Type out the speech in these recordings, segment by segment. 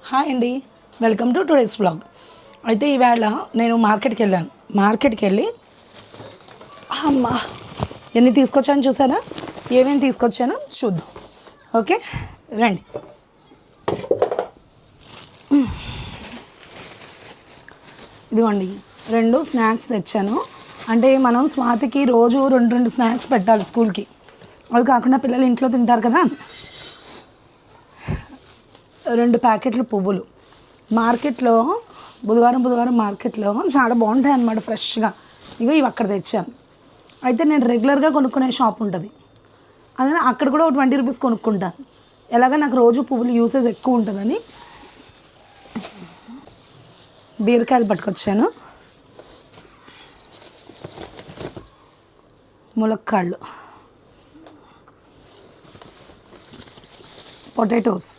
Hi అండి, welcome to today's vlog. అయితే ఈవేళ నేను మార్కెట్కి వెళ్ళాను. మార్కెట్కి వెళ్ళి అమ్మా ఎన్ని తీసుకొచ్చాను చూసారా? ఏమేమి తీసుకొచ్చానో చూద్దాం. ఓకే రండి. ఇదిగోండి, 2 స్నాక్స్ తెచ్చాను. అంటే మనం స్వాతికి రోజు 2 స్నాక్స్ పెట్టాలి స్కూల్కి. అవి కాకుండా పిల్లలు ఇంట్లో తింటారు కదా. 2 ప్యాకెట్లు పువ్వులు. మార్కెట్లో బుధవారం మార్కెట్లో చాలా బాగుంటాయి అన్నమాట, ఫ్రెష్గా. ఇవి అక్కడ తెచ్చాను. అయితే నేను రెగ్యులర్గా కొనుక్కునే షాప్ ఉంటుంది, అదే అక్కడ కూడా 20 రూపీస్ కొనుక్కుంటాను. ఎలాగ నాకు రోజు పువ్వులు యూసేజ్ ఎక్కువ ఉంటుందని బీరకాయలు పట్టుకొచ్చాను. ములక్కాళ్ళు, పొటాటోస్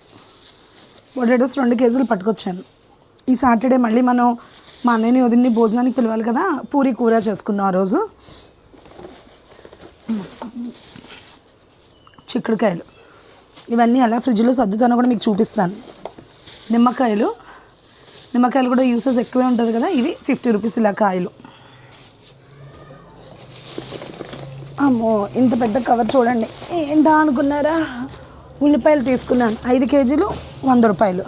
2 కేజీలు పట్టుకొచ్చాను. ఈ సాటర్డే మళ్ళీ మనం మా అన్నయ్యని వదిన్ని భోజనానికి పిలవాలి కదా, పూరి కూర చేసుకుందాం ఆ రోజు. చిక్కుడుకాయలు ఇవన్నీ అలా ఫ్రిడ్జ్లో సర్దుతాను కూడా మీకు చూపిస్తాను. నిమ్మకాయలు కూడా యూసెస్ ఎక్కువే ఉంటుంది కదా. ఇవి 50 రూపీస్ ఇలా కాయలు. అమ్మో, ఇంత పెద్ద కవర్ చూడండి. ఏంటా అనుకున్నారా? ఉల్లిపాయలు తీసుకున్నాను, 5 కేజీలు 100 రూపాయలు.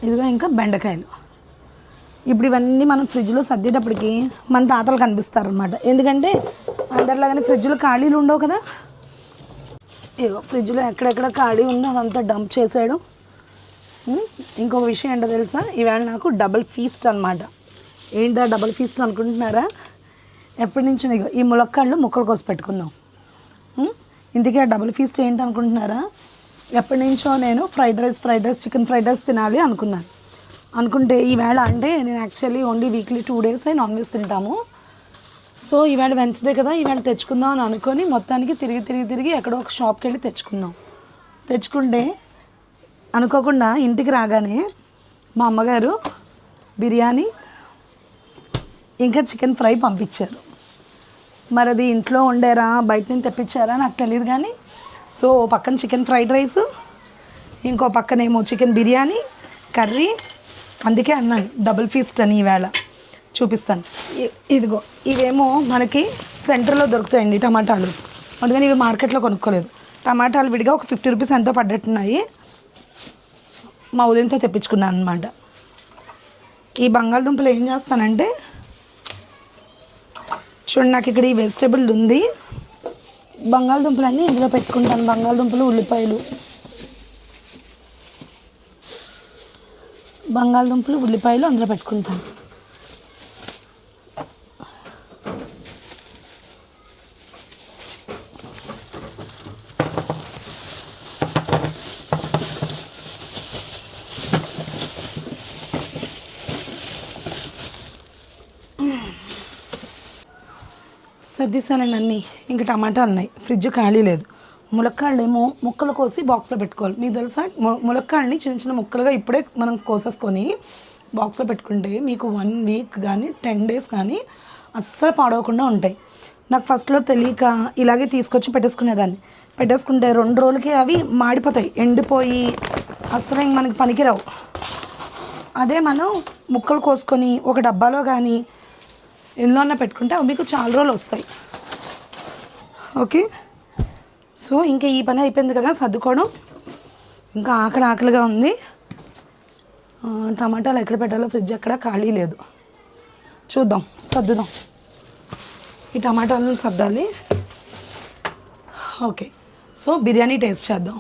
ఇదిగో ఇంకా బెండకాయలు. ఇప్పుడు ఇవన్నీ మనం ఫ్రిడ్జ్లో సర్దేటప్పటికి మన తాతలు కనిపిస్తారనమాట. ఎందుకంటే అందరిలాగానే ఫ్రిడ్జ్లో ఖాళీలు ఉండవు కదా. ఇగో ఫ్రిడ్జ్లో ఎక్కడెక్కడ ఖాళీ ఉందో అదంతా డంప్ చేసాడు. ఇంకొక విషయం ఏంటో తెలుసా? ఈవేళ నాకు డబుల్ ఫీస్ట్ అనమాట. ఏంటా డబుల్ ఫీస్ట్ అనుకుంటున్నారా? ఎప్పటి నుంచో ఈ ములక్కాళ్ళు ముక్కలు కోసి పెట్టుకుందాం. ఇందుకే ఆ డబుల్ ఫీస్ట్ ఏంటి అనుకుంటున్నారా? ఎప్పటి నుంచో నేను fried rice chicken fried rice తినాలి అనుకుంటే ఈవేళ, అంటే నేను actually only weekly 2 days non veg తింటాము. సో ఈవేళ వెన్స్డే కదా, ఈవేళ తెచ్చుకుందాం అని అనుకొని మొత్తానికి తిరిగి ఎక్కడో ఒక షాప్కి వెళ్ళి తెచ్చుకుంటే అనుకోకుండా ఇంటికి రాగానే మా అమ్మగారు బిర్యానీ ఇంకా చికెన్ ఫ్రై పంపించారు. మరి అది ఇంట్లో వండారా బయట నుంచి తెప్పించారా నాకు తెలియదు కానీ, సో పక్కన చికెన్ ఫ్రైడ్ రైస్, ఇంకో పక్కనేమో చికెన్ బిర్యానీ కర్రీ. అందుకే అన్నాను డబుల్ ఫీస్ట్ అని. ఈవేళ చూపిస్తాను. ఇదిగో ఇవేమో మనకి సెంటర్లో దొరుకుతాయండి టమాటాలు, అందుకని ఇవి మార్కెట్లో కొనుక్కోలేదు. టమాటాలు విడిగా ఒక 50 రూపీస్ ఎంతో పడ్డట్టున్నాయి. మా ఉదయంతో తెప్పించుకున్నాను అనమాట. ఈ బంగాళదుంపలు ఏం చేస్తానంటే చూడండి, నాకు ఇక్కడ ఈ వెజిటేబుల్ ఉంది. బంగాళదుంపలన్నీ ఇందులో పెట్టుకుంటాను. బంగాళదుంపలు ఉల్లిపాయలు అందులో పెట్టుకుంటాను. సర్దిస్తానండి అన్నీ. ఇంకా టమాటాలు ఉన్నాయి, ఫ్రిడ్జ్ ఖాళీ లేదు. ములక్కాళ్ళు ఏమో ముక్కలు కోసి బాక్స్లో పెట్టుకోవాలి. మీకు తెలుసా, ములక్కాళ్ళని చిన్న ముక్కలుగా ఇప్పుడే మనం కోసేసుకొని బాక్స్లో పెట్టుకుంటే మీకు 1 week కానీ 10 days కానీ అస్సలు పాడవకుండా ఉంటాయి. నాకు ఫస్ట్లో తెలియక ఇలాగే తీసుకొచ్చి పెట్టేసుకుంటే 2 రోజులకి అవి మాడిపోతాయి, ఎండిపోయి అస్సలు ఇంక మనకి పనికిరావు. అదే మనం ముక్కలు కోసుకొని ఒక డబ్బాలో కానీ ఎందులో పెట్టుకుంటే అవి మీకు చాలా రోజులు వస్తాయి. ఓకే, సో ఇంకా ఈ పని అయిపోయింది కదా సర్దుకోవడం. ఇంకా ఆకలిగా ఉంది. టమాటాలు ఎక్కడ పెట్టాలో ఫ్రిడ్జ్ ఎక్కడ ఖాళీ లేదు. చూద్దాం, సర్దుదాం. ఈ టమాటాలను సర్దాలి. ఓకే, సో బిర్యానీ టేస్ట్ చేద్దాం.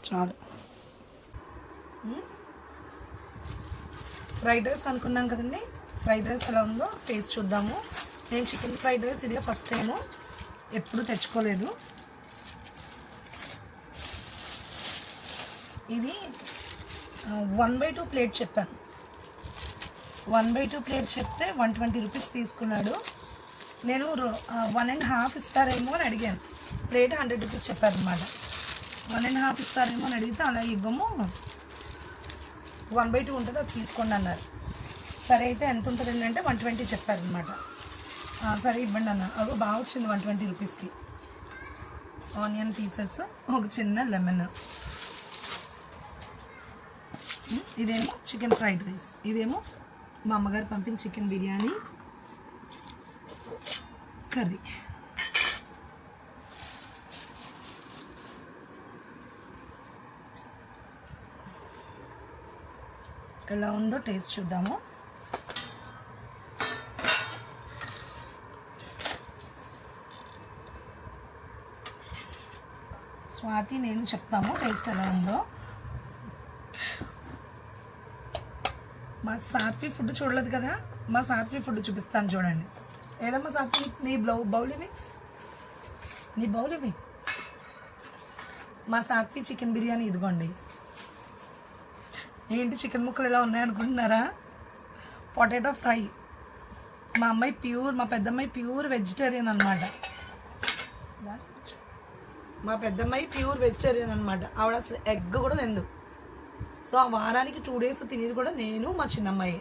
చాలు. ఫ్రైడ్ రైస్ అనుకున్నాం కదండి, ఫ్రైడ్ రైస్ ఎలా ఉందో టేస్ట్ చూద్దాము. నేను చికెన్ ఫ్రైడ్ రైస్ ఇది ఫస్ట్ టైము, ఎప్పుడు తెచ్చుకోలేదు. ఇది 1/2 ప్లేట్ చెప్పాను. 1/2 ప్లేట్ చెప్తే 120 రూపీస్ తీసుకున్నాడు. నేను 1.5 ఇస్తారేమో అని అడిగాను. ప్లేట్ 100 రూపీస్ చెప్పారు అనమాట. 1.5 ఇస్తారేమో అని అడిగితే అలా ఇవ్వము, 1/2 ఉంటుంది, అది తీసుకోండి అన్నారు. సరే అయితే ఎంత ఉంటుందండి అంటే 120 చెప్పారనమాట. సరే ఇవ్వండి అన్న. అదో బాగా వచ్చింది 120 రూపీస్కి. ఆనియన్ పీసెస్, ఒక చిన్న లెమన్. ఇదేమో చికెన్ ఫ్రైడ్ రైస్, ఇదేమో మా అమ్మగారు పంపిన చికెన్ బిర్యానీ కర్రీ. ఎలా ఉందో టేస్ట్ చూద్దాము. స్వాతి నేను చెప్తాము టేస్ట్ ఎలా ఉందో. మా సాత్వి ఫుడ్ చూడలేదు కదా, మా సాత్వి ఫుడ్ చూపిస్తాను చూడండి. ఏదమ్మా సాత్వి, నీ బౌల్ ఇవి, నీ బౌల్ ఇవి. మా సాత్వి చికెన్ బిర్యానీ ఇదిగోండి. ఏంటి చికెన్ ముక్కలు ఎలా ఉన్నాయనుకుంటున్నారా? Potato fry. మా అమ్మాయి ప్యూర్, మా పెద్దమ్మాయి ప్యూర్ వెజిటేరియన్ అనమాట. మా పెద్దమ్మాయి ప్యూర్ వెజిటేరియన్ అనమాట. ఆవిడ అసలు ఎగ్ కూడా తిందు. సో ఆ వారానికి 2 days తినేది కూడా నేను, మా చిన్నమ్మాయి.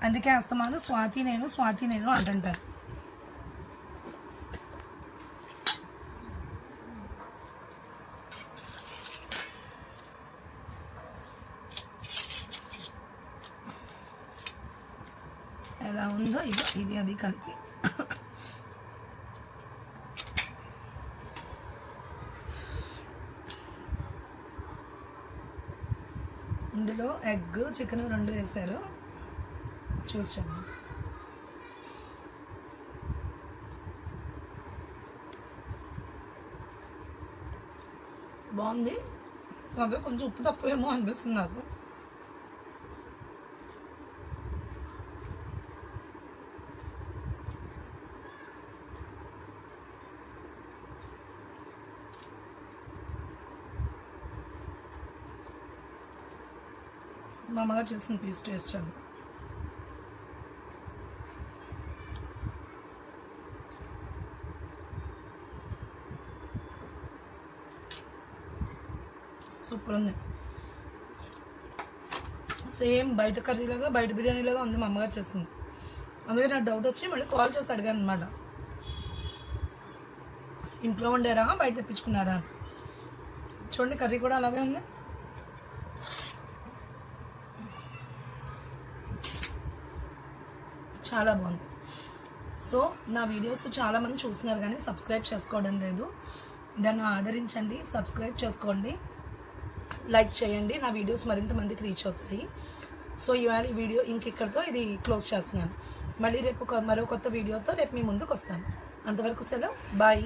అందుకే అస్తమాను స్వాతి నేను అంటుంటారు. ఎలా ఉందో ఇది అది కలిపి. ఇందులో ఎగ్ చికెన్ 2 వేసారు. చూసాను. బాగుంది. కాకపోతే కొంచెం ఉప్పు తక్కువేమో అనిపిస్తుంది నాకు. మా అమ్మగారు చేసిన పీస్ టేస్ట్ చేద్దాం. సూపర్ ఉంది. సేమ్ బయట కర్రీలాగా, బయట బిర్యానీలాగా ఉంది మా అమ్మగారు చేస్తుంది. అందుకే నాకు డౌట్ వచ్చి మళ్ళీ కాల్ చేసి అడిగాను అనమాట, ఇంట్లో వండారా బయట తెప్పించుకున్నారా. చూడండి కర్రీ కూడా అలాగే ఉంది. చాలా బాగుంది. సో నా వీడియోస్ చాలామంది చూస్తున్నారు కానీ సబ్స్క్రైబ్ చేసుకోవడం లేదు. దాన్ని ఆదరించండి, సబ్స్క్రైబ్ చేసుకోండి, లైక్ చేయండి. నా వీడియోస్ మరింత మందికి రీచ్ అవుతాయి. సో ఇవాళ ఈ వీడియో ఇక్కడితో ఇది క్లోజ్ చేస్తున్నాను. మళ్ళీ రేపు మరో కొత్త వీడియోతో రేపు మీ ముందుకు వస్తాను. అంతవరకు సెలవు, బాయ్.